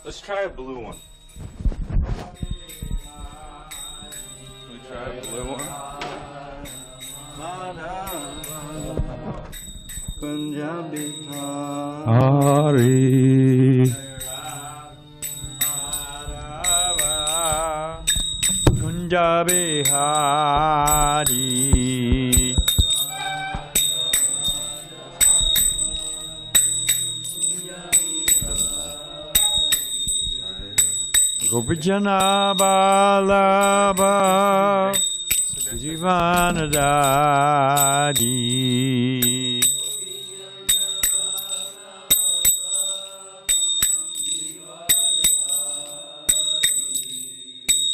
Let's try a blue one. Can we try a blue one? Punjabi Hari Punjabi Hari Gopijana Balaba Jivanadadi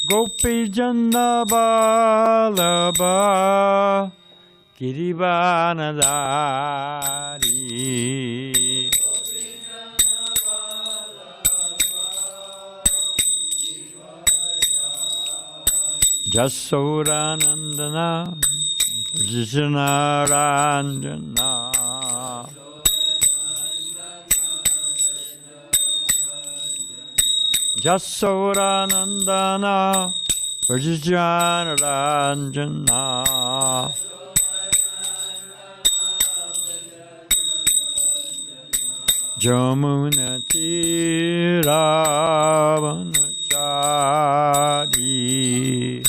Gopijana Balaba Girivanadari Jasodanandana Vijanaranjana Jasodanandana Vijanaranjana Jamuna Tiravanachari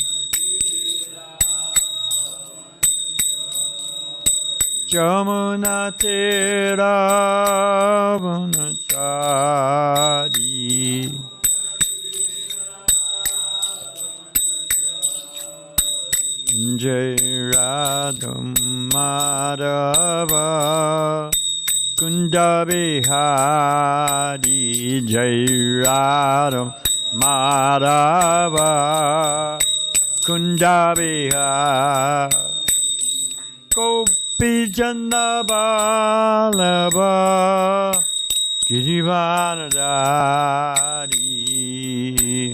Jamuna Tiravanachari Jai Radha Madhava Kunda Bihari Jai Radha Madhava Kunda Bihari Gopijana Balaba Girivanadari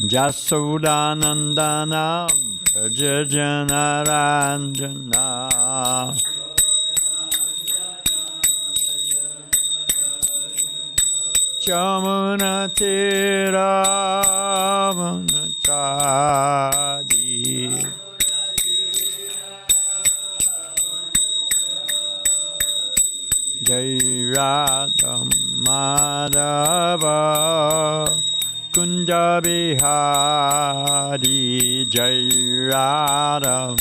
Jasodanandana Vijanaranjana Jamuna Tiravanachari Jai Radha Madhava Kunda Bihari Jai Radha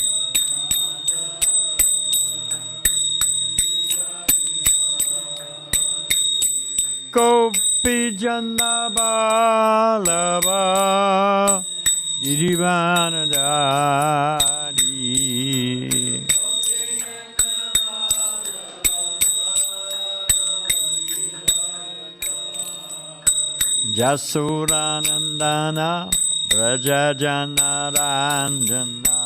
Gopijana Balaba Girivanadari Jasodanandana Vrajajanaranjana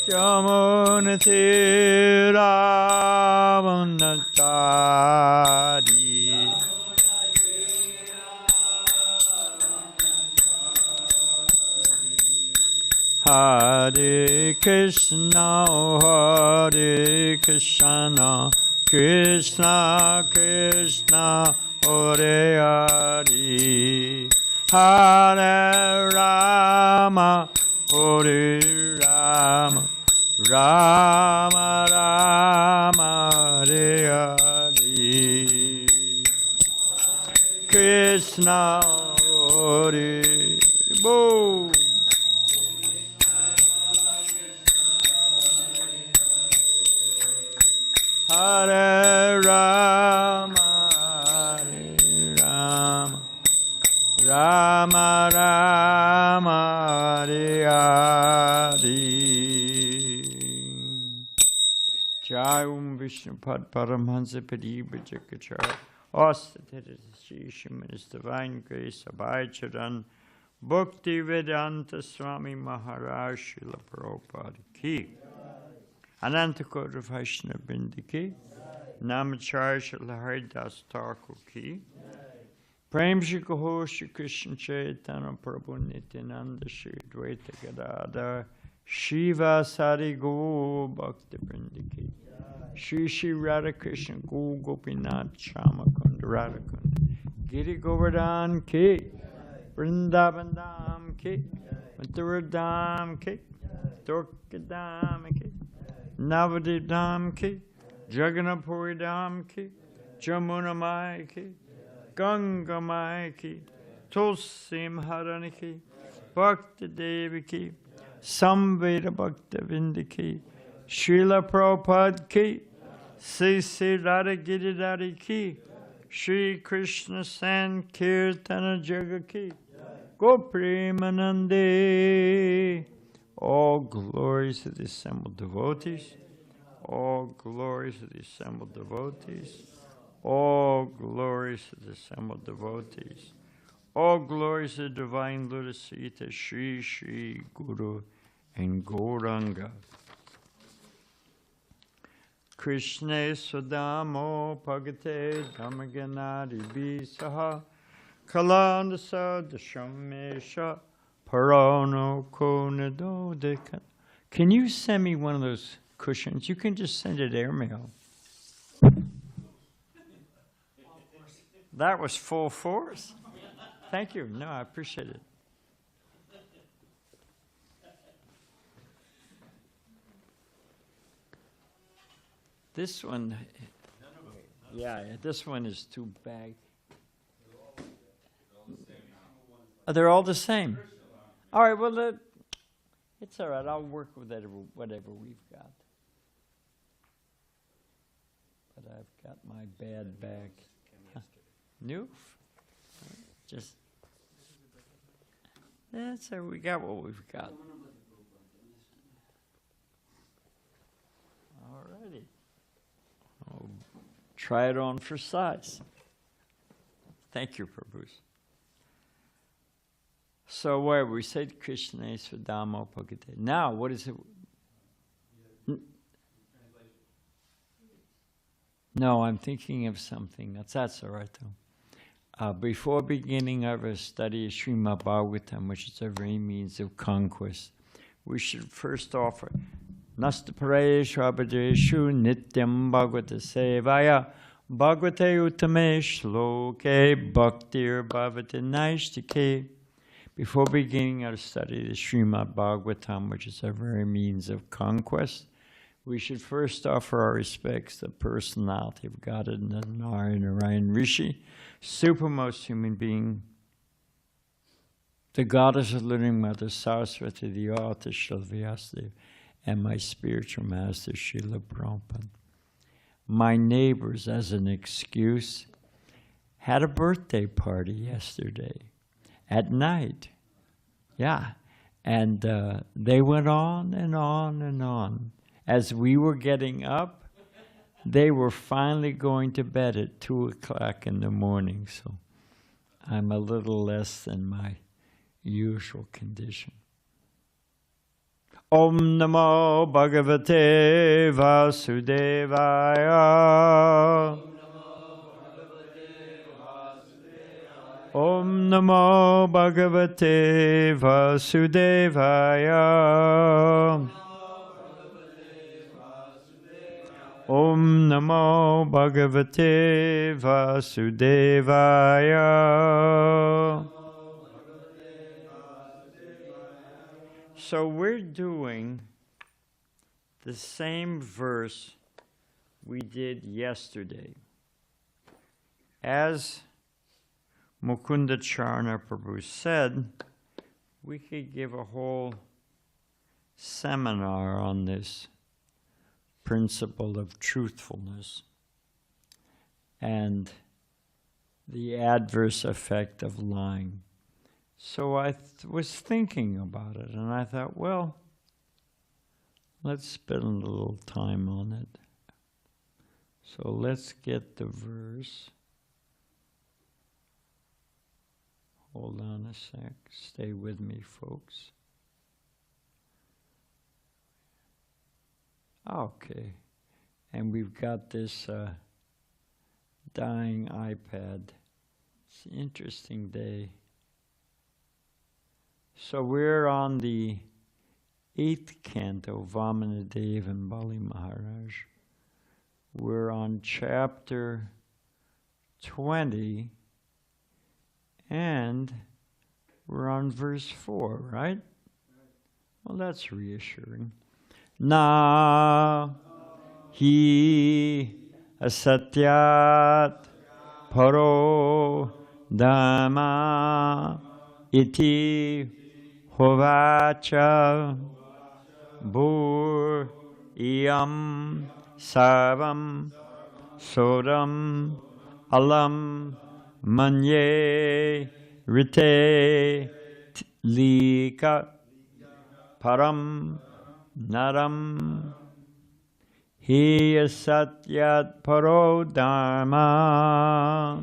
Jamuna Tiravanachari Hare Krishna, Hare Krishna, Krishna Krishna, Hare Hare, Hare Rama, Hare Rama, Rama Rama, Hare Hare, Krishna Hare Bol. Hare Rama, Hare Rama, Rama Rama, Hare Hare. Jai Vishnupad Paramhansa Padiva Jakachar, Ostated Shishim is Divine Grace Abhay Charan, Bhakti Vedanta Swami Maharaj Srila Prabhupada Ki. Ananta Kota Vaishnava Bindi Ki, Namacharya Srila Haridas Thakur Ki, Prem Shri Kaho Shri Krishna Chaitanya Prabhu Nityananda Shri Dvaita Gadadhar Shiva Sari Go Bhakti Vrindaki Shri Shri Radha Krishna Go Gopinath Shama Kunda Radha Kunda Giri Govardhan Ki Vrindavan Dham Ki Mathura Dham Ki Dwarka Dham Ki Navadip Dham Ki Jagannath Puri Dham Ki Jamuna Mai Ki Ganga Mai Ki Tulsi Maharani Ki Bhakti Devi Ki Samveda Bhakti Vindi Ki Srila Prabhupada Ki Sri Radha Giridhari Ki Shri Krishna Sankirtana Jaga Ki Gopremanande. All glories to the assembled devotees. All glories to the assembled devotees. All glories to the assembled devotees. All glories to the divine Lotus Sita, Shri Shri Guru and Gauranga. Krishna Sudamo Pagate Dhammaganadi Bisaha Kalandasa Dashamesha Parano Konado Dekan. Can you send me one of those cushions? You can just send it airmail. That was full force. Thank you. No, I appreciate it. This one, yeah, this one is too big. Oh, they're all the same. All right, well, it's all right. I'll work with whatever we've got. But I've got my bad back. New? Just, that's how we got what we've got. All righty. I'll try it on for size. Thank you, Prabhu. So where we said Krishna is Sudama Pagate. Now, what is it? No, I'm thinking of something else. That's all right, though. Before beginning our study of Srimad Bhagavatam, which is our very means of conquest, we should first offer Nastapareshu Abhadreshu Nityam Bhagavata Sevaya Bhagavate Uttame Shloke Bhaktir Bhavati Naishtike. Before beginning our study of the Srimad Bhagavatam, which is our very means of conquest, we should first offer our respects to the personality of Godhead Narayan Rishi, supermost human being, the goddess of living mother Saraswati, the author Srila Vyasadeva, and my spiritual master Srila Prabhupada. My neighbors, as an excuse, had a birthday party yesterday at night. Yeah, and they went on and on and on. As we were getting up, they were finally going to bed at 2 o'clock in the morning, so I'm a little less than my usual condition. Om Namo Bhagavate Vasudevaya. Om Namo Bhagavate Vasudevaya. Om Namo Bhagavate Vasudevaya. So we're doing the same verse we did yesterday. As Mukunda Charna Prabhu said, we could give a whole seminar on this principle of truthfulness and the adverse effect of lying. So I was thinking about it, and I thought, well, let's spend a little time on it. So let's get the verse. Hold on a sec. Stay with me, folks. Okay. And we've got this dying iPad It's an interesting day. So we're on the 8th canto, Vamanadev and Bali Maharaj. We're on chapter 20, and we're on verse 4, right? Well, that's reassuring. Na hi asatyat paro dhamma iti hovacha bhur iyam sarvam sodam alam manye rite lika param naram hi satyat paro dharma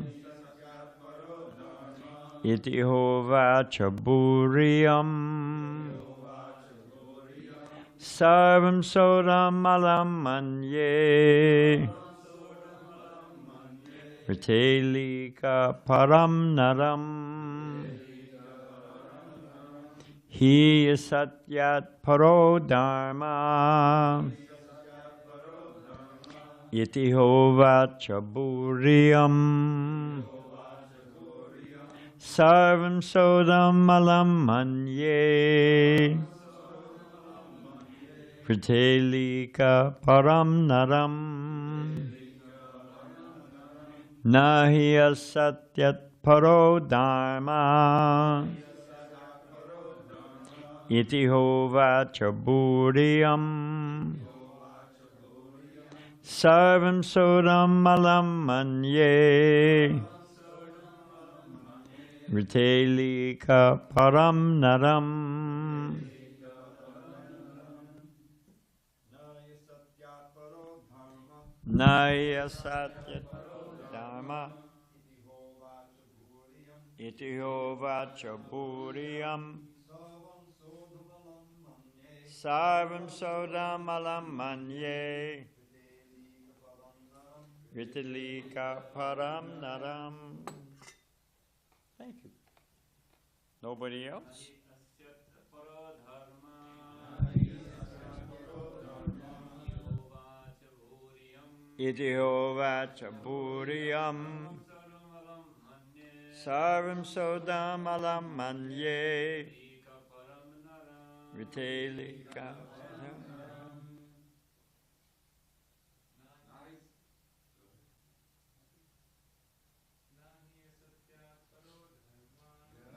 iti hovacha buriyam sarvam sodam alam manye rite lika param naram hi satyat paro dharma iti hovacha buriyam sarvam sodam alam manye rite lika param naram nahi asatyat paro dharma iti hovacha buriyam sarvam sodam alam manye rite lika param naram naya satyat dharma iti hovacha buriyam sarvam sodam alam manye rite lika param naram. Thank you. Nobody else? Iti hovacha buriyam sarvam sodam alam manye rite lika.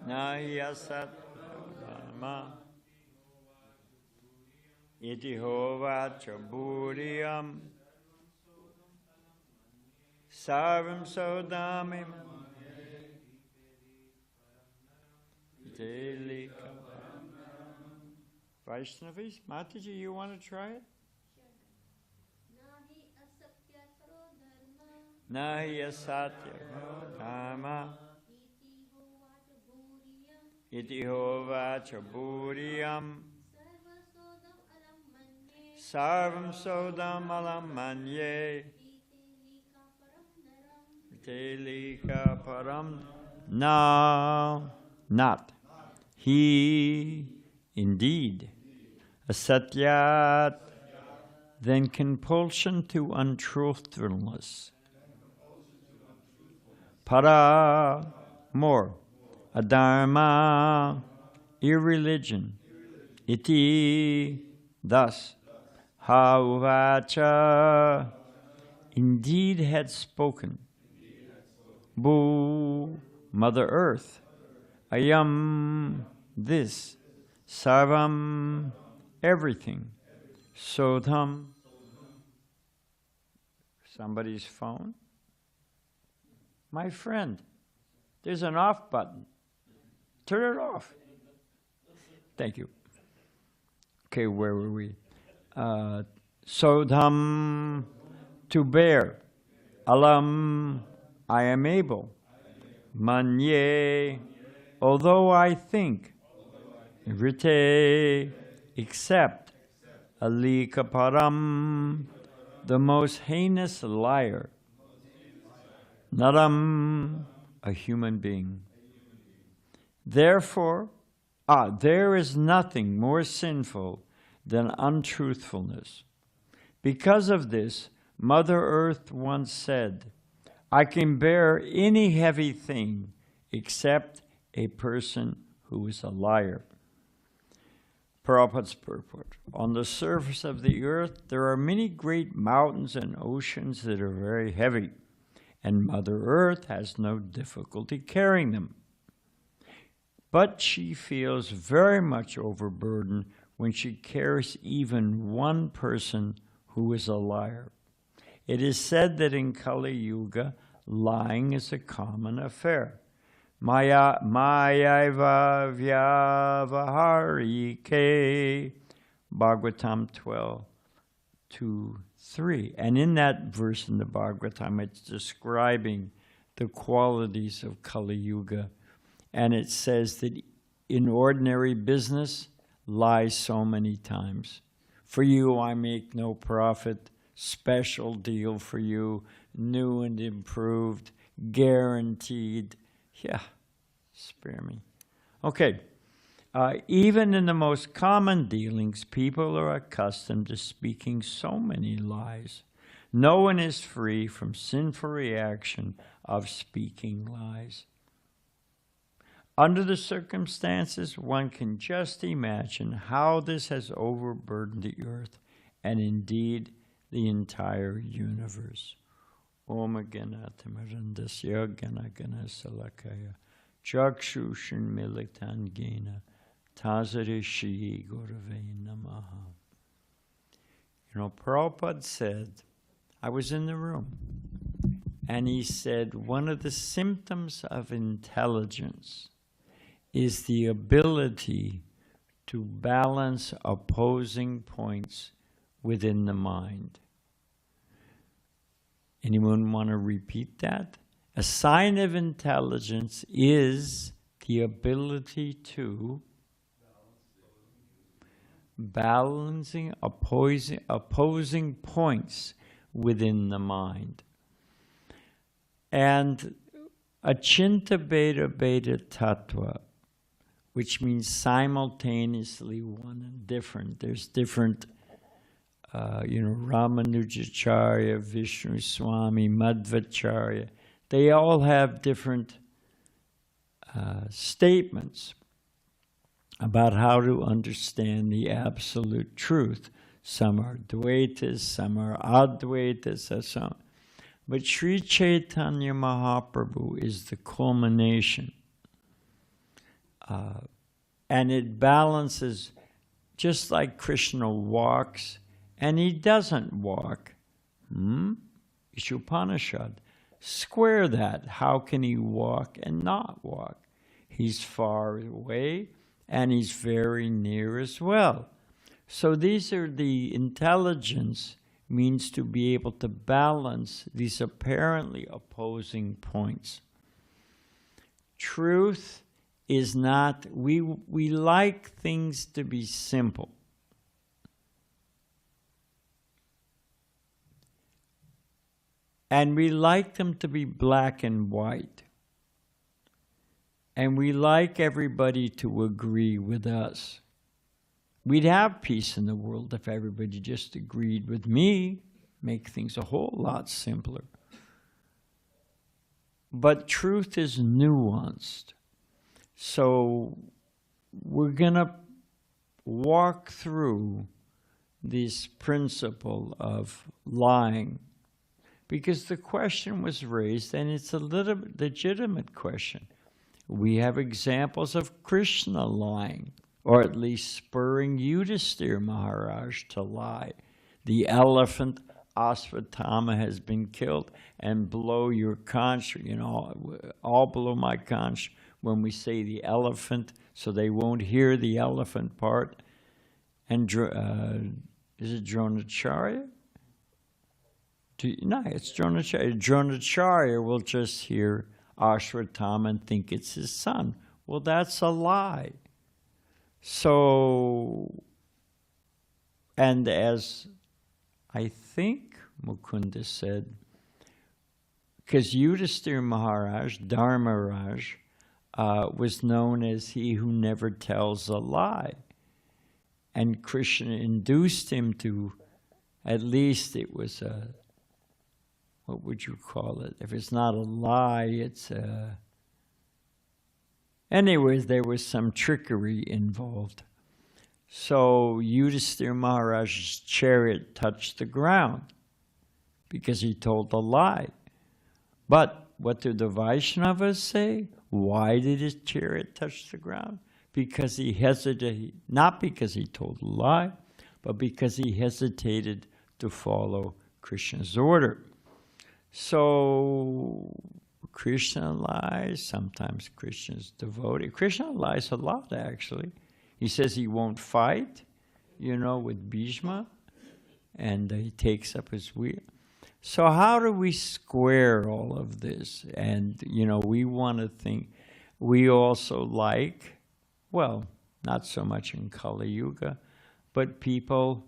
Nahi asat dharma iti hovacha buriyam sarvam sodam rite lika. Vaishnavis, Mataji, you want to try it? Nahi asatya dharma iti hovacha buriyam sarvam sodam alam manye rite lika param. No, not. He, indeed, asatyat, then compulsion to untruthfulness. Para, more. Adharma, irreligion. Iti, thus. Hauvacha, indeed had spoken. Bhu, Mother Earth. Ayam, this. Sarvam, everything. Sodham, somebody's phone. My friend, there's an off button. Turn it off. Thank you. Okay, where were we? Sodham, to bear. Alam, I am able. Manye, although I think. Rite, except. Alika param, the most heinous liar. Naram, A human being. Therefore, there is nothing more sinful than untruthfulness. Because of this, Mother Earth once said, I can bear any heavy thing except a person who is a liar. Prabhupada's purport. On the surface of the earth, there are many great mountains and oceans that are very heavy, and Mother Earth has no difficulty carrying them. But she feels very much overburdened when she carries even one person who is a liar. It is said that in Kali Yuga, lying is a common affair. Maya vyavaharike, Bhagavatam 12:2-3. And in that verse in the Bhagavatam, it's describing the qualities of Kali Yuga. And it says that in ordinary business, lie so many times. For you, I make no profit. Special deal for you. New and improved. Guaranteed. Yeah, spare me. Okay. Even in the most common dealings, people are accustomed to speaking so many lies. No one is free from sinful reaction of speaking lies. Under the circumstances, one can just imagine how this has overburdened the earth and indeed the entire universe. Om Ganatimarandasya Ganagana Salakaya Chakshushan Militan Gena Tazarishi Gurave Namaha. You know, Prabhupada said, I was in the room, and he said, one of the symptoms of intelligence is the ability to balance opposing points within the mind. Anyone want to repeat that? A sign of intelligence is the ability to balancing opposing points within the mind. And achinta beta beta tattva, which means simultaneously one and different. There's different, Ramanujacharya, Vishnu Swami, Madhvacharya. They all have different statements about how to understand the absolute truth. Some are Dvaitas, some are Advaitas, some. But Sri Chaitanya Mahaprabhu is the culmination. And it balances, just like Krishna walks, and he doesn't walk. Ishupanishad. Square that. How can he walk and not walk? He's far away, and he's very near as well. So these are the intelligence means to be able to balance these apparently opposing points. Truth is not, we like things to be simple. And we like them to be black and white. And we like everybody to agree with us. We'd have peace in the world if everybody just agreed with me, make things a whole lot simpler. But truth is nuanced. So we're going to walk through this principle of lying, because the question was raised, and it's a legitimate question. We have examples of Krishna lying, or at least spurring Yudhisthira Maharaj to lie. The elephant Asvatthama has been killed, and below your conch, all below my conch, when we say the elephant, so they won't hear the elephant part. And is it Dronacharya? No, it's Dronacharya. Dronacharya will just hear Ashwatthama and think it's his son. Well, that's a lie. So, and as I think Mukunda said, because Yudhisthira Maharaj, Dharmaraj, was known as he who never tells a lie. And Krishna induced him to, at least it was a, what would you call it? If it's not a lie, it's a... Anyways, there was some trickery involved. So Yudhisthira Maharaj's chariot touched the ground because he told a lie. But what did the Vaishnavas say? Why did his chariot touch the ground? Because he hesitated, not because he told a lie, but because he hesitated to follow Krishna's order. So Krishna lies, sometimes Krishna's devoted. Krishna lies a lot, actually. He says he won't fight, with Bhishma, and he takes up his wheel. So how do we square all of this? And, we want to think, we also like, well, not so much in Kali Yuga, but people,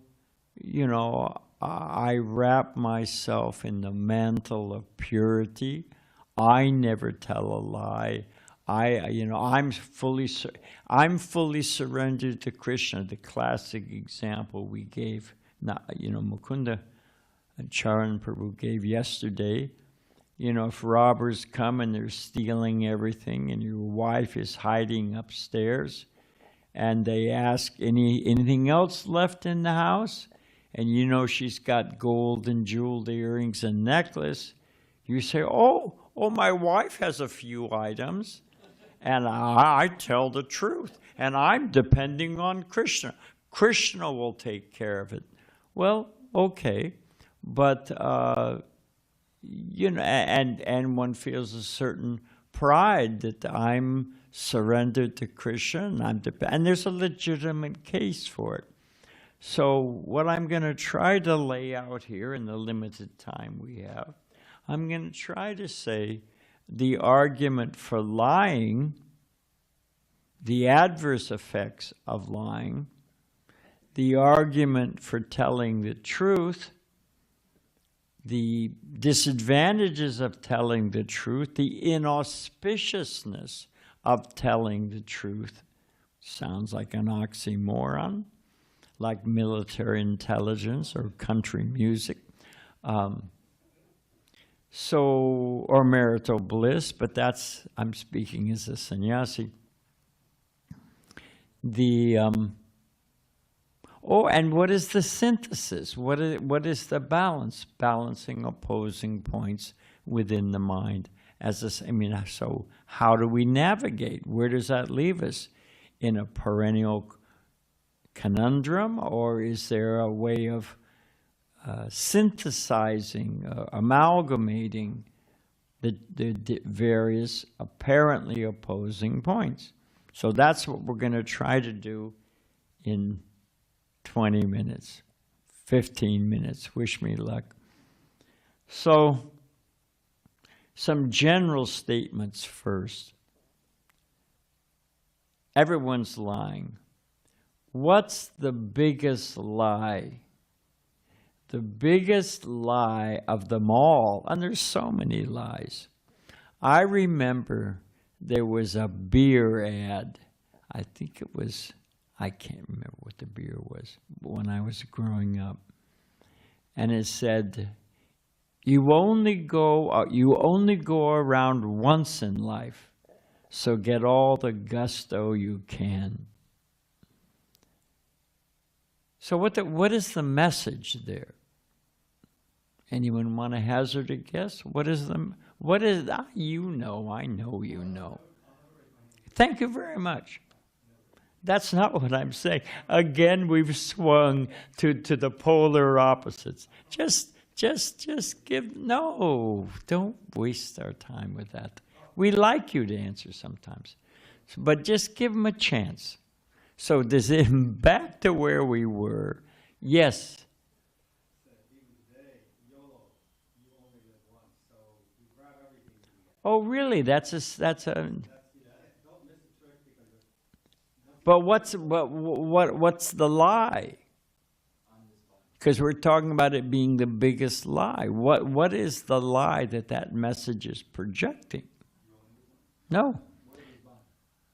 I wrap myself in the mantle of purity. I never tell a lie. I'm fully surrendered to Krishna. The classic example we gave, Mukunda and Charan Prabhu gave yesterday. If robbers come and they're stealing everything, and your wife is hiding upstairs, and they ask anything else left in the house, and she's got gold and jeweled earrings and necklace, you say, oh, my wife has a few items. And I tell the truth, and I'm depending on Krishna. Krishna will take care of it. Well, okay, but and one feels a certain pride that I'm surrendered to Krishna, and there's a legitimate case for it. So what I'm going to try to lay out here in the limited time we have, I'm going to try to say the argument for lying, the adverse effects of lying, the argument for telling the truth, the disadvantages of telling the truth, the inauspiciousness of telling the truth. Sounds like an oxymoron, like military intelligence or country music. Or marital bliss, but I'm speaking as a sannyasi. And what is the synthesis? What is the balance? Balancing opposing points within the mind. So how do we navigate? Where does that leave us? In a perennial conundrum, or is there a way of synthesizing, amalgamating the various apparently opposing points? So that's what we're going to try to do in 20 minutes, 15 minutes. Wish me luck. So, some general statements first. Everyone's lying. What's the biggest lie? The biggest lie of them all, and there's so many lies. I remember there was a beer ad. I think it was, I can't remember what the beer was, when I was growing up. And it said, you only go around once in life, so get all the gusto you can. So what is the message there? Anyone want to hazard a guess? I know you know. Thank you very much. That's not what I'm saying. Again, we've swung to the polar opposites. Just don't waste our time with that. We like you to answer sometimes, but just give them a chance. So back to where we were. Yes. Oh, really? That's a. But what's the lie? Because we're talking about it being the biggest lie. What is the lie that message is projecting? No.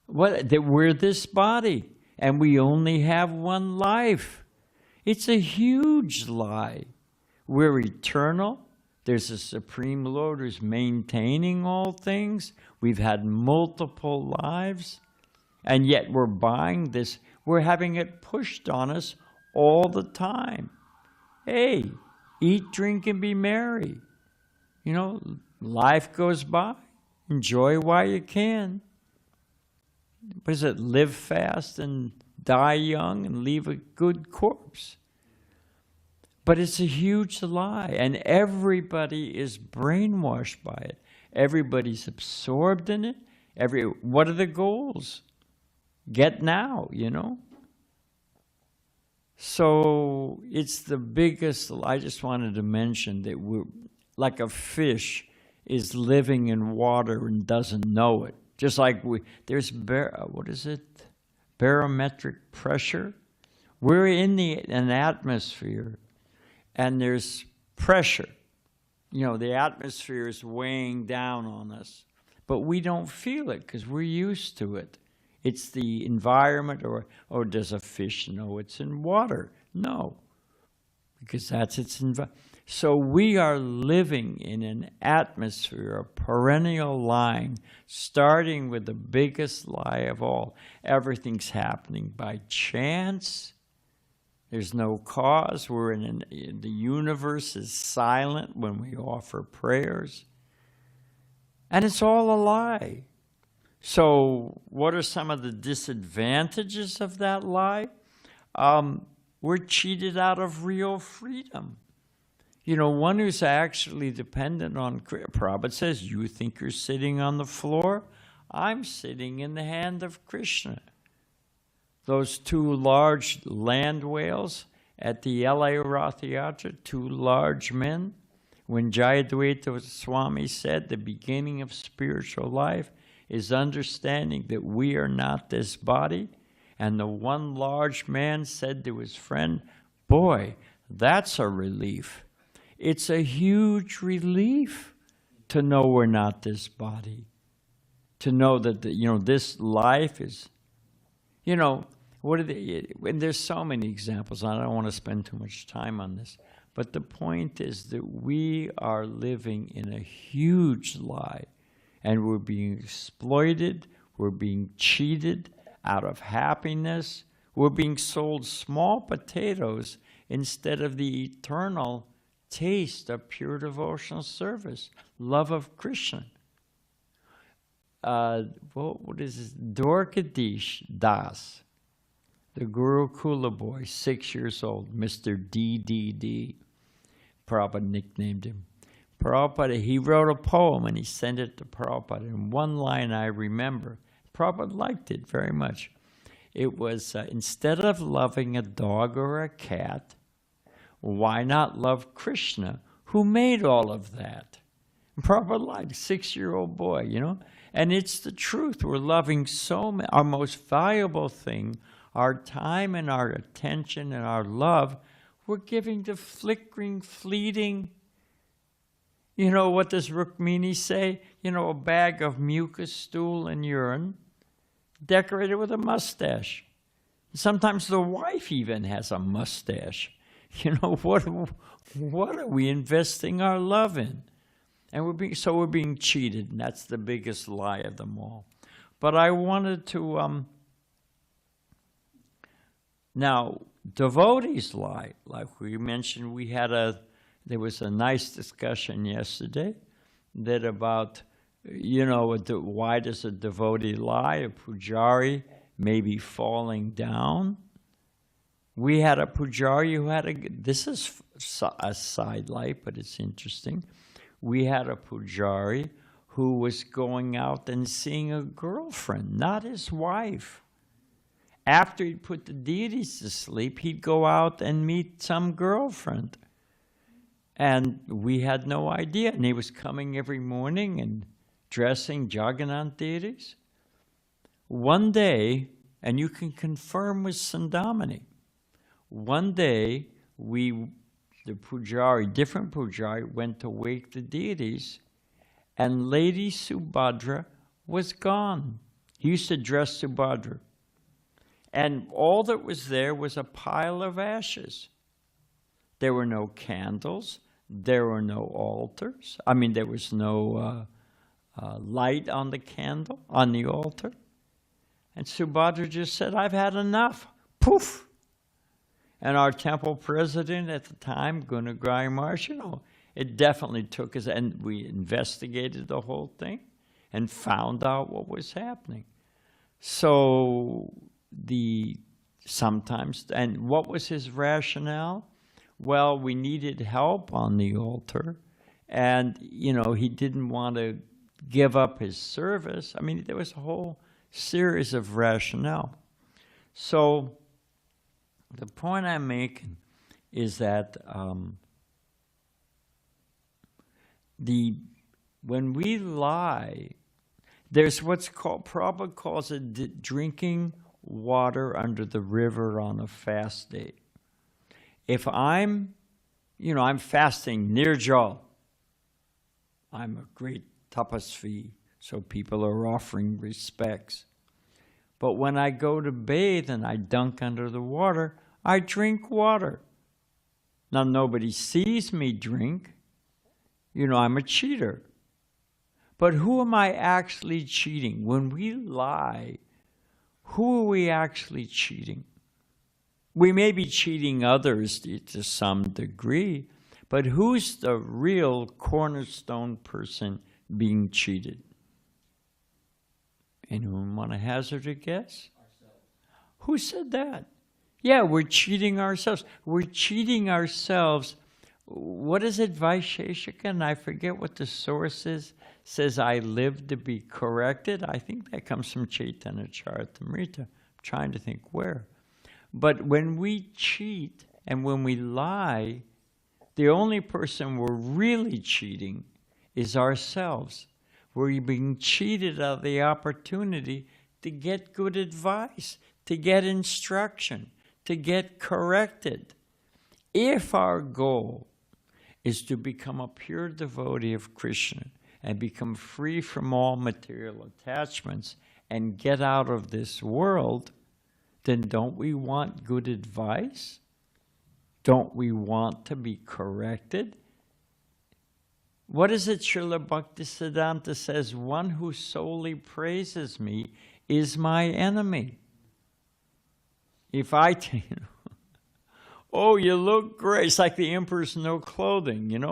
That we're this body, and we only have one life. It's a huge lie. We're eternal. There's a Supreme Lord who's maintaining all things. We've had multiple lives, and yet we're buying this. We're having it pushed on us all the time. Hey, eat, drink, and be merry. You know, life goes by. Enjoy while you can. What is it? Live fast and die young and leave a good corpse. But it's a huge lie, and everybody is brainwashed by it. Everybody's absorbed in it. What are the goals? Get now, you know? So it's the biggest. I just wanted to mention that we're like a fish is living in water and doesn't know it. Just like there's barometric pressure. We're in an atmosphere, and there's pressure. You know, the atmosphere is weighing down on us, but we don't feel it because we're used to it. It's the environment, or does a fish know it's in water? No, because that's its environment. So we are living in an atmosphere of perennial lying, starting with the biggest lie of all. Everything's happening by chance. There's no cause. The universe is silent when we offer prayers. And it's all a lie. So what are some of the disadvantages of that lie? We're cheated out of real freedom. You know, one who's actually dependent on, Prabhupada says, you think you're sitting on the floor? I'm sitting in the hand of Krishna. Those two large land whales at the LA Rath Yatra, two large men, when Jayadvaita Swami said the beginning of spiritual life is understanding that we are not this body, and the one large man said to his friend, boy, that's a relief. It's a huge relief to know we're not this body, to know that this life is, and there's so many examples. I don't want to spend too much time on this, but the point is that we are living in a huge lie, and we're being exploited, we're being cheated out of happiness, we're being sold small potatoes instead of the eternal taste of pure devotional service, love of Krishna. What is this? Dwarkadish Das, the Gurukula boy, 6 years old, Mr. DDD. Prabhupada nicknamed him. Prabhupada, he wrote a poem and he sent it to Prabhupada. And one line I remember, Prabhupada liked it very much. It was, instead of loving a dog or a cat, why not love Krishna, who made all of that? And Prabhupada liked, 6-year-old boy, And it's the truth. We're loving our most valuable thing, our time and our attention and our love, we're giving to flickering, fleeting. What does Rukmini say? A bag of mucus, stool, and urine, decorated with a mustache. Sometimes the wife even has a mustache. What are we investing our love in? And we're being cheated, and that's the biggest lie of them all. But I wanted to now devotees lie, like we mentioned. There was a nice discussion yesterday that about why does a devotee lie? A pujari may be falling down. We had a pujari who this is a side light, but it's interesting. We had a pujari who was going out and seeing a girlfriend, not his wife. After he'd put the deities to sleep, he'd go out and meet some girlfriend. And we had no idea. And he was coming every morning and dressing Jagannath deities. One day, and you can confirm with Sandamani, one day the pujari, different pujari, went to wake the deities, and Lady Subhadra was gone. He used to dress Subhadra. And all that was there was a pile of ashes. There were no candles. There were no altars. I mean, there was no light on the candle, on the altar. And Subhadra just said, I've had enough. Poof! And our temple president at the time, Gunagrai Maharaj, it definitely took us, and we investigated the whole thing and found out what was happening. So sometimes, and what was his rationale? Well, we needed help on the altar, and, he didn't want to give up his service. I mean, there was a whole series of rationale. So the point I'm making is that when we lie, there's what's called, Prabhupada calls it drinking water under the river on a fast day. If I'm fasting nirjal, I'm a great tapasvi, so people are offering respects. But when I go to bathe and I dunk under the water, I drink water. Now, nobody sees me drink. I'm a cheater. But who am I actually cheating? When we lie, who are we actually cheating? We may be cheating others to some degree, but who's the real cornerstone person being cheated? Anyone want to hazard a guess? Ourselves. Who said that? Yeah, we're cheating ourselves. We're cheating ourselves. What is it, Vaisheshika? And I forget what the source is. Says, I live to be corrected. I think that comes from Chaitanya Charitamrita. I'm trying to think where. But when we cheat and when we lie, the only person we're really cheating is ourselves. We're being cheated out of the opportunity to get good advice, to get instruction, to get corrected. If our goal is to become a pure devotee of Krishna and become free from all material attachments and get out of this world, then don't we want good advice? Don't we want to be corrected? What is it Srila Bhaktisiddhanta says? One who solely praises me is my enemy. If I oh, you look great. It's like the emperor's no clothing,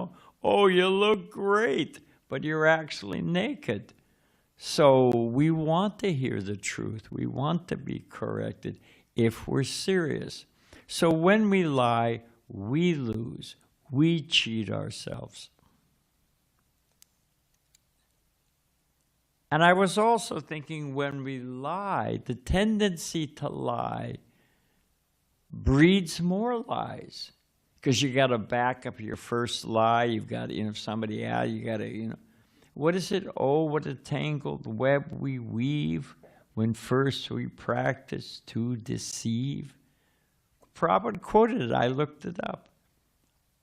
Oh, you look great, but you're actually naked. So we want to hear the truth. We want to be corrected if we're serious. So when we lie, we lose. We cheat ourselves. And I was also thinking, when we lie, the tendency to lie breeds more lies. Because you got to back up your first lie. You've got to, if somebody asks, you got to, what is it? Oh, what a tangled web we weave when first we practice to deceive. Prabhupada quoted it. I looked it up.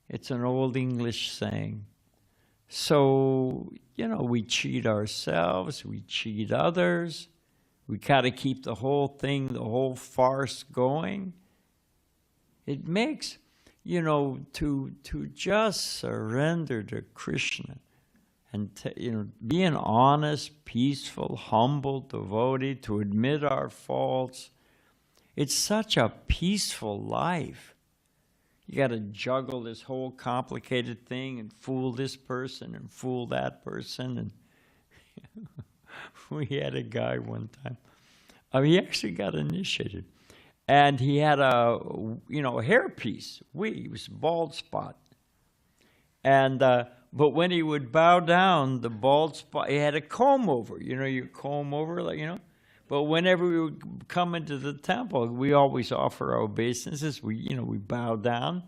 It's an old English saying. So, we cheat ourselves. We cheat others. We got to keep the whole thing, the whole farce going. It makes, to just surrender to Krishna and be an honest, peaceful, humble devotee, to admit our faults. It's such a peaceful life. You got to juggle this whole complicated thing and fool this person and fool that person. And we had a guy one time. He actually got initiated. And he had a hairpiece. He was bald spot. And but when he would bow down, the bald spot, he had a comb over. You comb over, But whenever we would come into the temple, we always offer our obeisances. We bow down,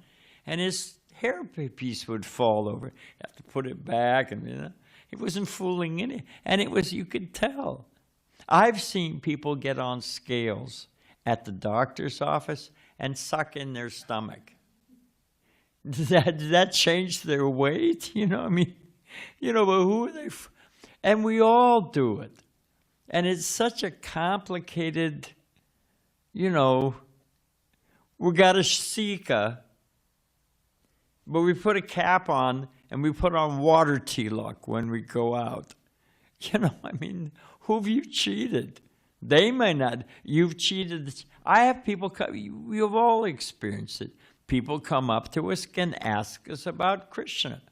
and his hairpiece would fall over. You have to put it back, and he wasn't fooling any. And it was, you could tell. I've seen people get on scales at the doctor's office and suck in their stomach. Did that change their weight? You know, I mean, you know, but who are they? And we all do it. And it's such a complicated, you know, we got a Sika, but we put a cap on and we put on water T-lock when we go out. You know, I mean, who have you cheated? They may not. You've cheated. I have people come, we have all experienced it. People come up to us and ask us about Krishna.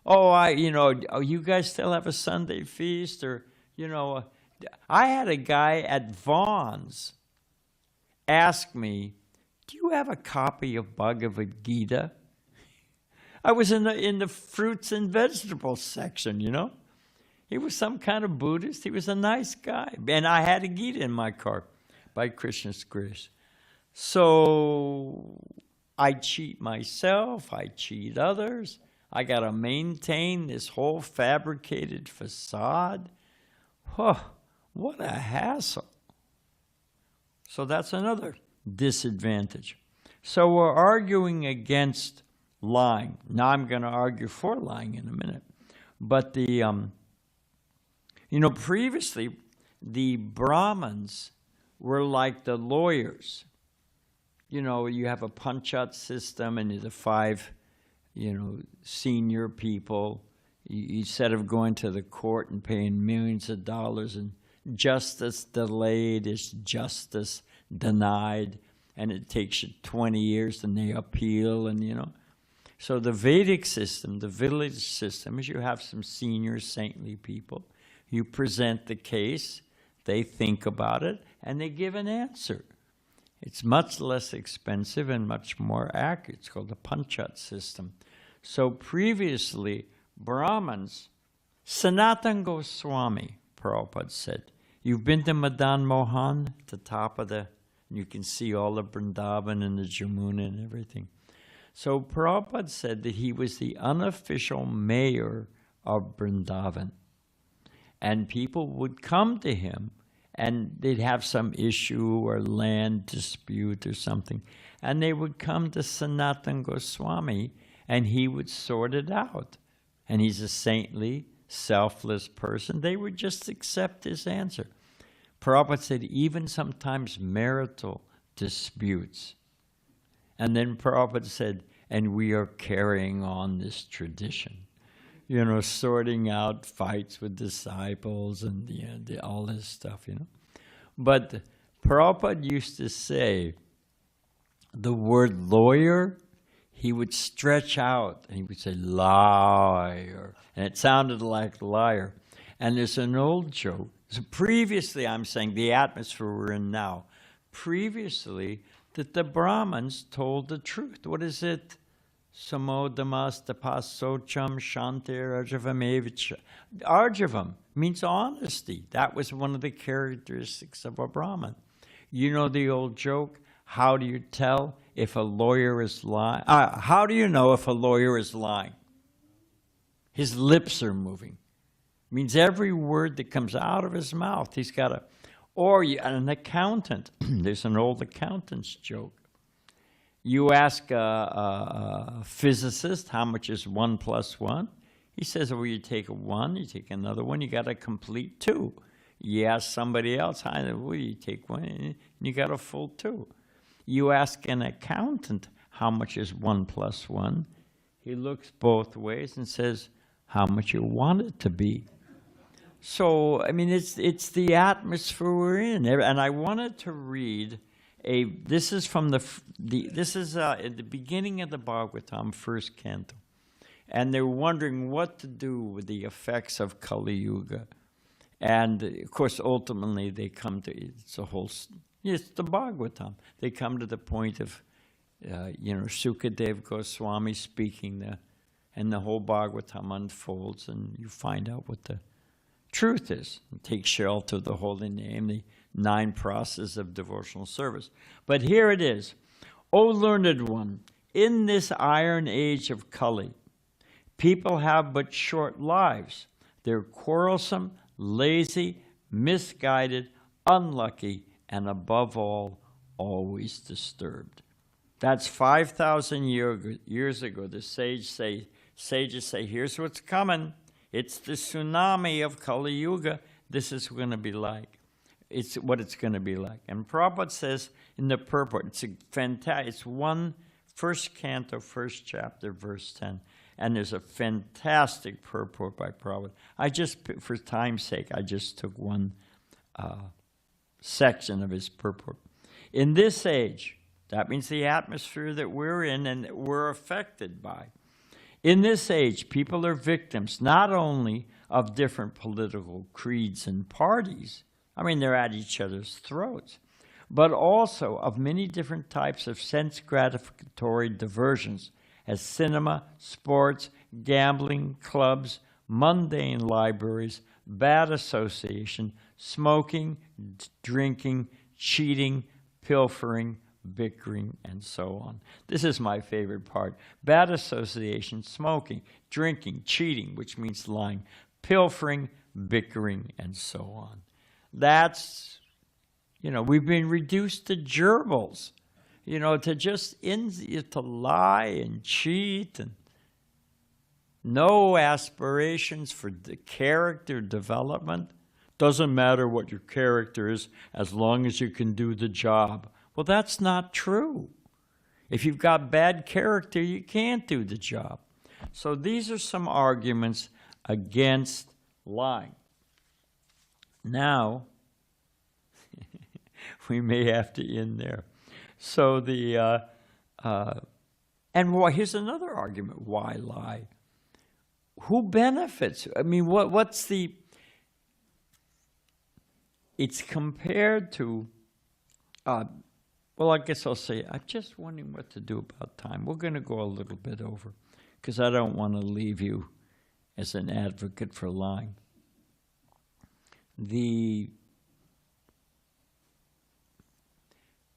Oh, you guys still have a Sunday feast? Or, you know, I had a guy at Vaughn's ask me, do you have a copy of Bhagavad Gita? I was in the fruits and vegetables section, you know. He was some kind of Buddhist. He was a nice guy. And I had a Gita in my car by Krishna's grace. So I cheat myself. I cheat others. I got to maintain this whole fabricated facade. Oh, what a hassle. So that's another disadvantage. So we're arguing against lying. Now I'm going to argue for lying in a minute. But previously the Brahmins were like the lawyers. You know, you have a panchat system and the 5, senior people. Instead of going to the court and paying millions of dollars, and justice delayed is justice denied, and it takes you 20 years and they appeal, and So the Vedic system, the village system, is you have some senior saintly people. You present the case, they think about it, and they give an answer. It's much less expensive and much more accurate. It's called the panchat system. So previously, Brahmins, Sanatana Goswami, Prabhupada said, you've been to Madan Mohan, the top of you can see all the Vrindavan and the Jamuna and everything. So Prabhupada said that he was the unofficial mayor of Vrindavan. And people would come to him and they'd have some issue or land dispute or something. And they would come to Sanatana Goswami and he would sort it out. And he's a saintly, selfless person. They would just accept his answer. Prabhupada said even sometimes marital disputes. And then Prabhupada said, and we are carrying on this tradition. Sorting out fights with disciples and all this stuff, But Prabhupada used to say the word lawyer, he would stretch out and he would say liar. And it sounded like liar. And there's an old joke. So previously, I'm saying the atmosphere we're in now, previously that the Brahmins told the truth. What is it? Samodamastapasocham shantir arjavamevich. Arjavam means honesty. That was one of the characteristics of a Brahmin. You know the old joke, how do you tell if a lawyer is lying? How do you know if a lawyer is lying? His lips are moving. It means every word that comes out of his mouth, he's got a... Or an accountant. There's an old accountant's joke. You ask a physicist, how much is 1 + 1? He says, well, you take a 1, you take another 1, you got a complete 2. You ask somebody else, well, you take 1, and you got a full 2. You ask an accountant, how much is 1 + 1? He looks both ways and says, how much you want it to be. So, I mean, it's the atmosphere we're in. And I wanted to read this is from this is at the beginning of the Bhagavatam, first canto. And they're wondering what to do with the effects of Kali Yuga. And, of course, ultimately they come to, it's the Bhagavatam. They come to the point of, Sukadev Goswami speaking and the whole Bhagavatam unfolds, and you find out what the truth is. Take shelter of the holy name, the 9 processes of devotional service. But here it is. O learned one, in this iron age of Kali, people have but short lives. They're quarrelsome, lazy, misguided, unlucky, and above all, always disturbed. That's 5,000 years ago. The sages say, here's what's coming. It's the tsunami of Kali Yuga. This is going to be like. It's what it's going to be like. And Prabhupada says in the purport, it's a fantastic, it's first canto, first chapter, verse 10. And there's a fantastic purport by Prabhupada. For time's sake, I just took one section of his purport. In this age, that means the atmosphere that we're in and that we're affected by. In this age, people are victims not only of different political creeds and parties, I mean, they're at each other's throats, but also of many different types of sense-gratificatory diversions, as cinema, sports, gambling, clubs, mundane libraries, bad association, smoking, drinking, cheating, pilfering, bickering, and so on. This is my favorite part. Bad association, smoking, drinking, cheating, which means lying, pilfering, bickering, and so on. That's, we've been reduced to gerbils, to lie and cheat, and no aspirations for the character development. Doesn't matter what your character is as long as you can do the job. Well, that's not true. If you've got bad character, you can't do the job. So these are some arguments against lying. Now, we may have to end there. So here's another argument. Why lie? Who benefits? I mean, what's the... It's compared to... I guess I'll say, I'm just wondering what to do about time. We're going to go a little bit over, because I don't want to leave you as an advocate for lying.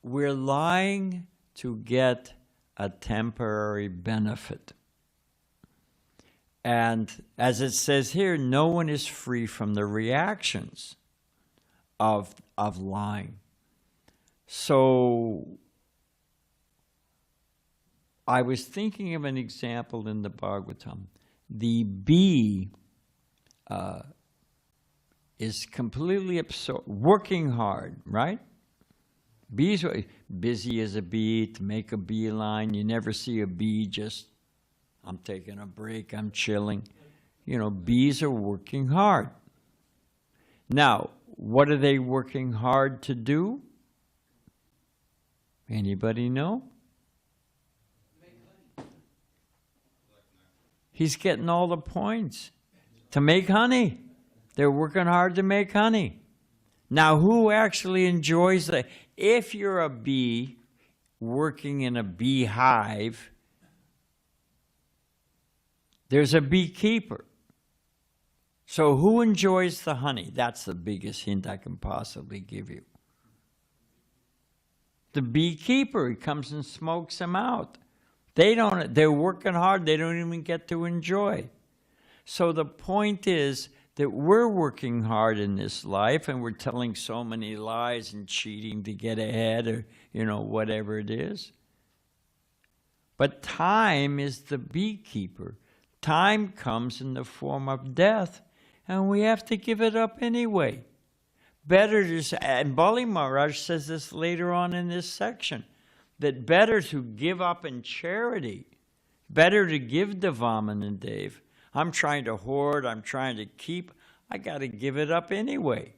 We're lying to get a temporary benefit. And as it says here, no one is free from the reactions of lying. So I was thinking of an example in the Bhagavatam. The bee is completely absorbed, working hard, right? Bees are busy as a bee to make a beeline. You never see a bee just, I'm taking a break, I'm chilling. Bees are working hard. Now, what are they working hard to do? Anybody know? He's getting all the points. To make honey. They're working hard to make honey. Now, who actually enjoys that? If you're a bee working in a beehive, there's a beekeeper. So who enjoys the honey? That's the biggest hint I can possibly give you. The beekeeper, he comes and smokes them out. They're working hard, they don't even get to enjoy. So the point is that we're working hard in this life, and we're telling so many lies and cheating to get ahead, or, whatever it is. But time is the beekeeper. Time comes in the form of death, and we have to give it up anyway. And Bali Maharaj says this later on in this section, that better to give up in charity, better to give Devaman and Dev. I'm trying to hoard, I'm trying to keep, I got to give it up anyway.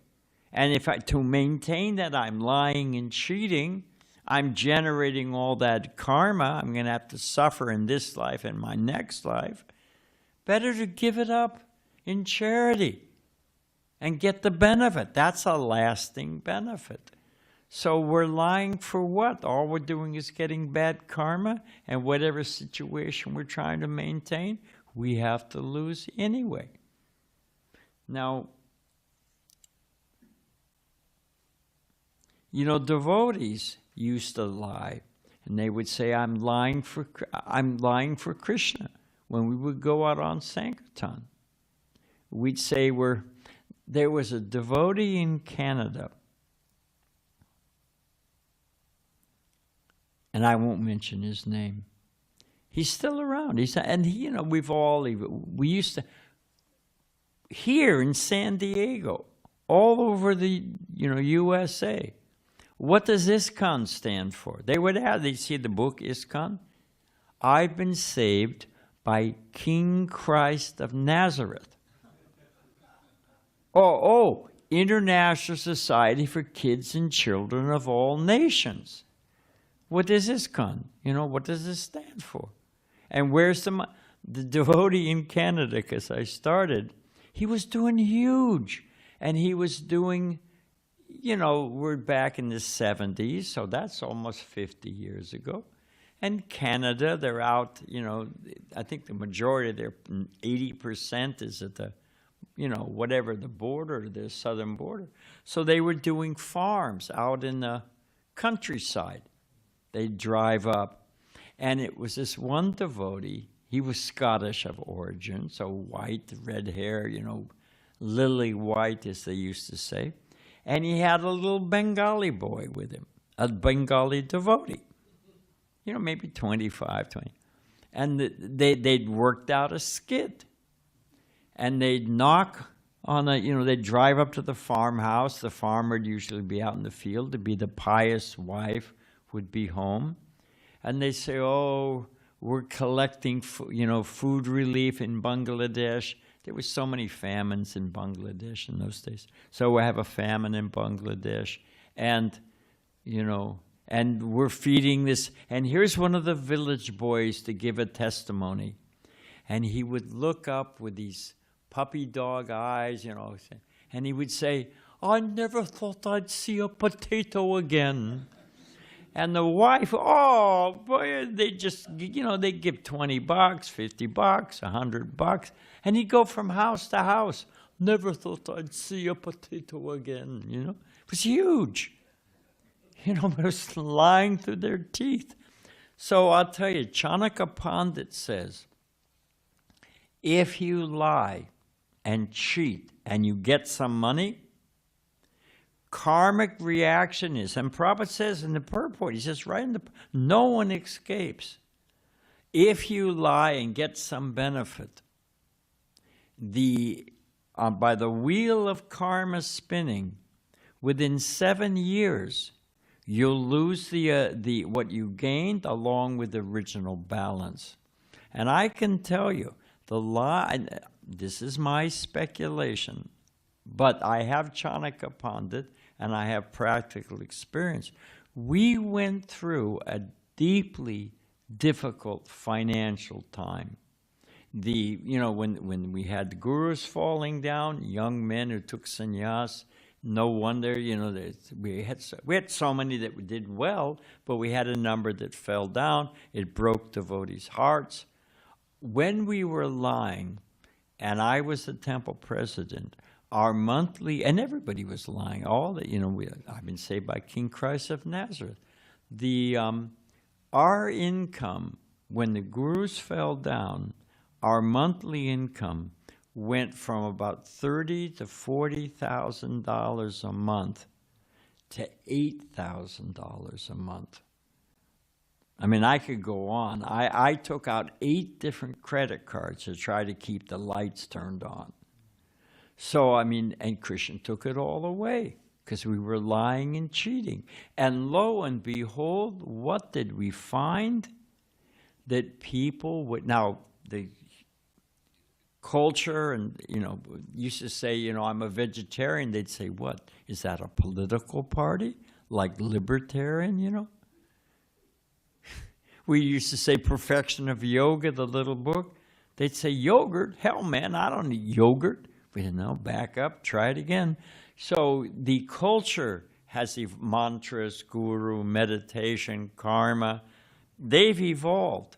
And to maintain that I'm lying and cheating, I'm generating all that karma, I'm going to have to suffer in this life and my next life. Better to give it up in charity and get the benefit. That's a lasting benefit. So we're lying for what? All we're doing is getting bad karma, and whatever situation we're trying to maintain, we have to lose anyway. Now, devotees used to lie, and they would say, I'm lying for Krishna. When we would go out on Sankirtan, we'd say there was a devotee in Canada, and I won't mention his name. He's still around. We used to, here in San Diego, all over the, USA. What does ISKCON stand for? They see the book ISKCON. I've been saved by King Christ of Nazareth. International Society for Kids and Children of All Nations. What is ISKCON? What does this stand for? And where's the devotee in Canada, because I started, he was doing huge. And he was doing, we're back in the 70s, so that's almost 50 years ago. And Canada, they're out, I think the majority of their 80% is at the, whatever the border, the southern border. So they were doing farms out in the countryside. They'd drive up. And it was this one devotee. He was Scottish of origin, so white, red hair, lily white, as they used to say. And he had a little Bengali boy with him, a Bengali devotee. Maybe 25, 20. And they'd worked out a skid. And they'd knock on they'd drive up to the farmhouse. The farmer would usually be out in the field. To be the pious wife would be home. And they'd say, we're collecting, food relief in Bangladesh. There were so many famines in Bangladesh in those days. So we have a famine in Bangladesh. And, and we're feeding this. And here's one of the village boys to give a testimony. And he would look up with these puppy dog eyes, and he would say, I never thought I'd see a potato again. And the wife, boy, they just, they give $20, $50, $100. And he'd go from house to house. Never thought I'd see a potato again, It was huge. It was lying through their teeth. So I'll tell you, Chanakya Pandit says, if you lie and cheat and you get some money, karmic reaction is, and Prabhupada says in the purport, he says no one escapes. If you lie and get some benefit, by the wheel of karma spinning, within 7 years, you'll lose the what you gained along with the original balance. And I can tell you, the lie, this is my speculation, but I have Chanakya Pandit and I have practical experience. We went through a deeply difficult financial time. When we had the gurus falling down, young men who took sannyas, no wonder, we had so many that did well, but we had a number that fell down. It broke devotees' hearts. When we were lying, and I was the temple president, our monthly, and everybody was lying, I've been saved by King Christ of Nazareth. Our income, when the gurus fell down, our monthly income went from about $30,000 to $40,000 a month to $8,000 a month. I mean, I could go on. I took out 8 different credit cards to try to keep the lights turned on. So, and Krishna took it all away because we were lying and cheating. And lo and behold, what did we find? That people would, now the culture and, used to say, I'm a vegetarian. They'd say, what? Is that a political party? Like libertarian, We used to say Perfection of Yoga, the little book. They'd say yogurt. Hell, man, I don't need yogurt. We didn't know. Back up. Try it again. So the culture has the mantras, guru, meditation, karma. They've evolved.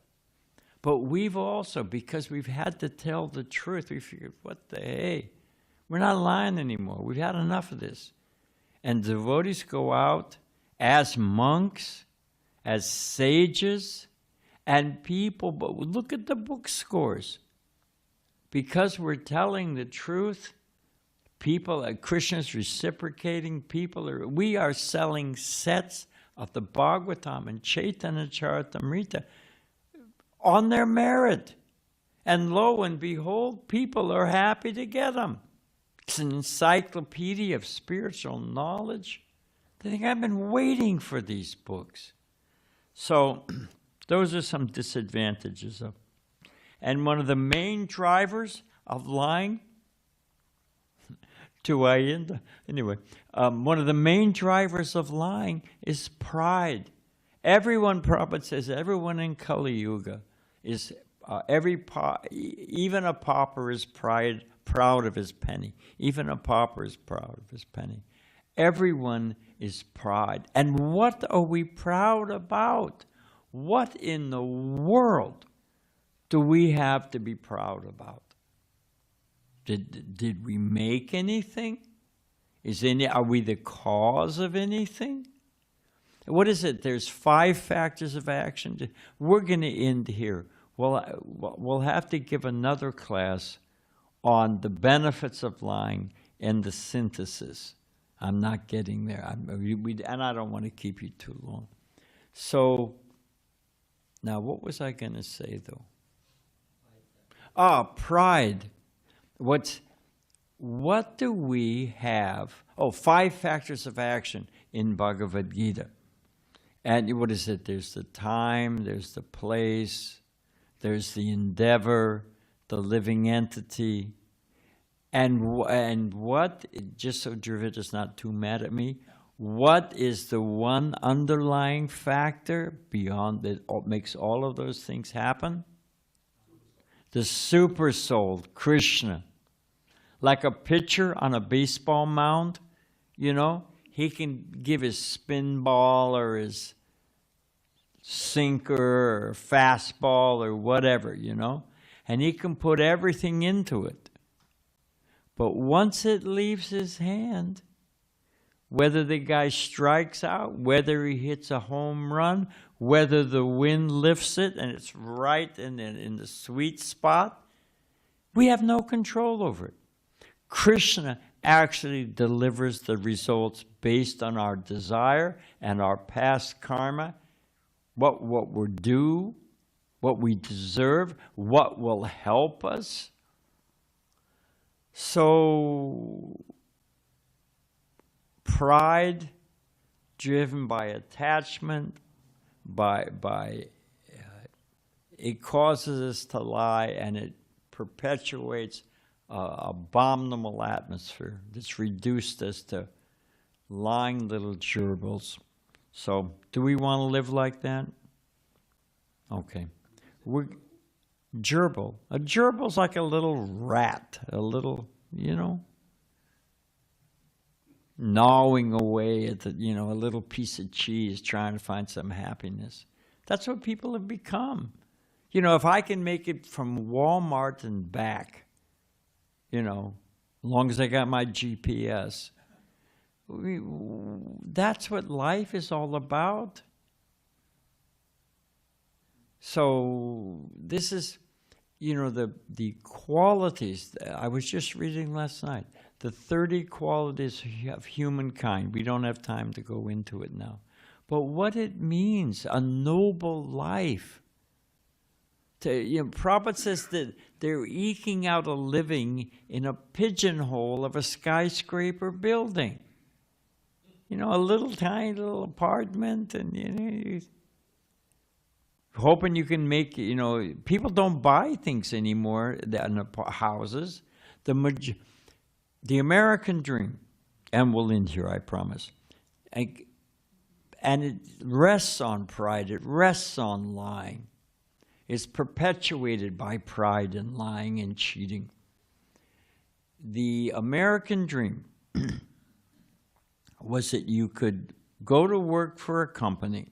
But we've also, because we've had to tell the truth, we figured, what the hey? We're not lying anymore. We've had enough of this. And devotees go out as monks, as sages, and people, but look at the book scores. Because we're telling the truth, people, Krishna's reciprocating, we are selling sets of the Bhagavatam and Chaitanya Charitamrita on their merit. And lo and behold, people are happy to get them. It's an encyclopedia of spiritual knowledge. They think I've been waiting for these books. So those are some disadvantages of. And one of the main drivers of lying, one of the main drivers of lying is pride. Everyone, Prabhupada says, everyone in Kali Yuga is, even a pauper is proud of his penny. Even a pauper is proud of his penny. Everyone is pride. And what are we proud about? What in the world do we have to be proud about? Did we make anything? Are we the cause of anything? What is it? There's 5 factors of action. We're going to end here. Well, we'll have to give another class on the benefits of lying and the synthesis. I'm not getting there. And I don't want to keep you too long. So, now what was I going to say, though? Pride. What do we have? 5 factors of action in Bhagavad Gita. And what is it? There's the time, there's the place, there's the endeavor, the living entity. And what, just so Dravita's not too mad at me, what is the one underlying factor beyond that makes all of those things happen? The super soul, Krishna. Like a pitcher on a baseball mound, he can give his spin ball or his sinker or fastball or whatever, and he can put everything into it. But once it leaves his hand, whether the guy strikes out, whether he hits a home run, whether the wind lifts it and it's right in the sweet spot, we have no control over it. Krishna actually delivers the results based on our desire and our past karma, what we're due, what we deserve, what will help us. So, pride driven by attachment, it causes us to lie, and it perpetuates abominable atmosphere that's reduced us to lying little gerbils. So, do we want to live like that? Okay. Gerbil. A gerbil's like a little rat, a little, gnawing away at a little piece of cheese trying to find some happiness. That's what people have become. If I can make it from Walmart and back, as long as I got my GPS, that's what life is all about. So this is, the qualities. I was just reading last night, the 30 qualities of humankind. We don't have time to go into it now. But what it means, a noble life. Prabhupada says that they're eking out a living in a pigeonhole of a skyscraper building. A little tiny little apartment, and hoping you can make, people don't buy things anymore in houses. The American dream, and we'll end here, I promise. And it rests on pride, it rests on lying. It's perpetuated by pride and lying and cheating. The American dream was that you could go to work for a company,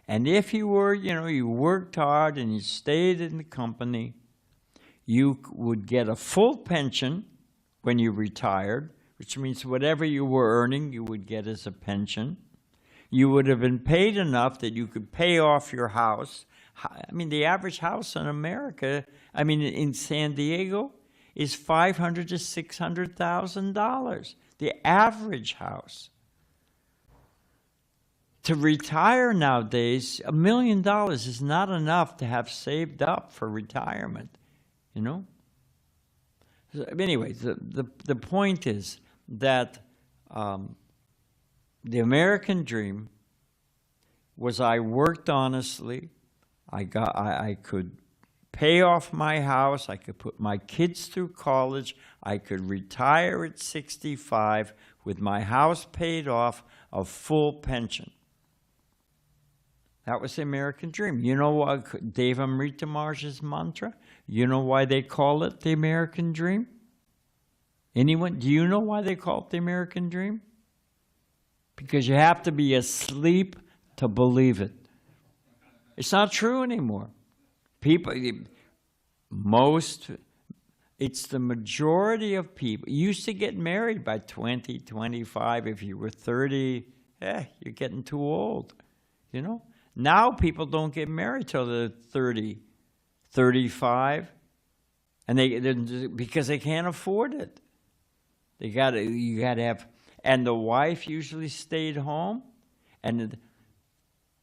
and if you were, you worked hard and you stayed in the company, you would get a full pension when you retired, which means whatever you were earning, you would get as a pension. You would have been paid enough that you could pay off your house. The average house in America, in San Diego, is $500,000 to $600,000. The average house. To retire nowadays, $1 million is not enough to have saved up for retirement, you know? So, anyway, the point is that the American dream was I worked honestly, I could pay off my house, I could put my kids through college, I could retire at 65 with my house paid off, a full pension. That was the American dream. You know what Dave Amrita Maharaj's mantra? You know why they call it the American dream? Anyone? Do you know why they call it the American dream? Because you have to be asleep to believe it. It's not true anymore. People, it's the majority of people. You used to get married by 20, 25. If you were 30, you're getting too old, you know? Now people don't get married till they're 30, 35, and because they can't afford it. You gotta have, and the wife usually stayed home, and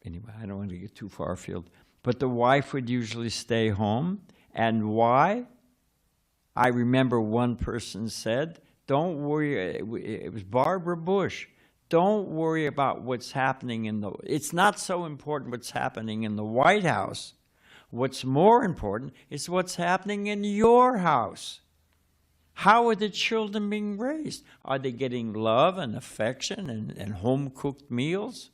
anyway, I don't want to get too far afield, but the wife would usually stay home, and why? I remember one person said, "Don't worry." It was Barbara Bush. Don't worry about what's happening it's not so important what's happening in the White House. What's more important is what's happening in your house. How are the children being raised? Are they getting love and affection and home-cooked meals?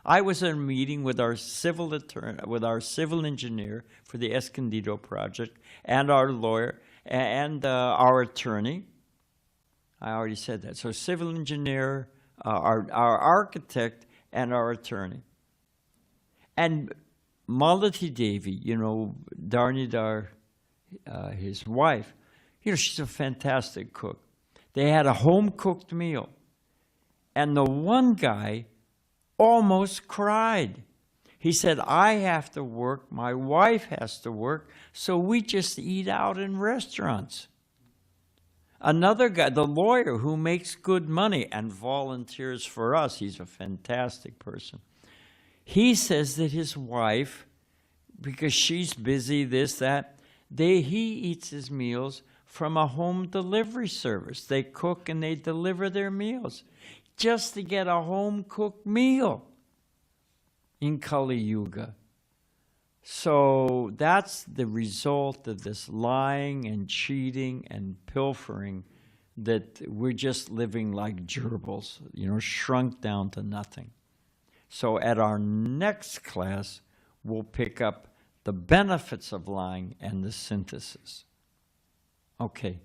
I was in a meeting with our civil attorney, with our civil engineer for the Escondido project, and our lawyer, and our attorney. I already said that. So civil engineer, our architect, and our attorney. And Malati Devi, you know, Darnidar, his wife, you know, she's a fantastic cook. They had a home-cooked meal. And the one guy almost cried. He said, I have to work, my wife has to work, so we just eat out in restaurants. Another guy, the lawyer who makes good money and volunteers for us, he's a fantastic person. He says that his wife, because she's busy, this, that, he eats his meals from a home delivery service. They cook and they deliver their meals just to get a home-cooked meal in Kali Yuga. So that's the result of this lying and cheating and pilfering, that we're just living like gerbils, you know, shrunk down to nothing. So at our next class, we'll pick up the benefits of lying and the synthesis. Okay,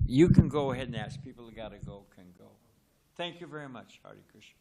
you can go ahead and ask. People who got to go can go. Thank you very much, Hare Krishna.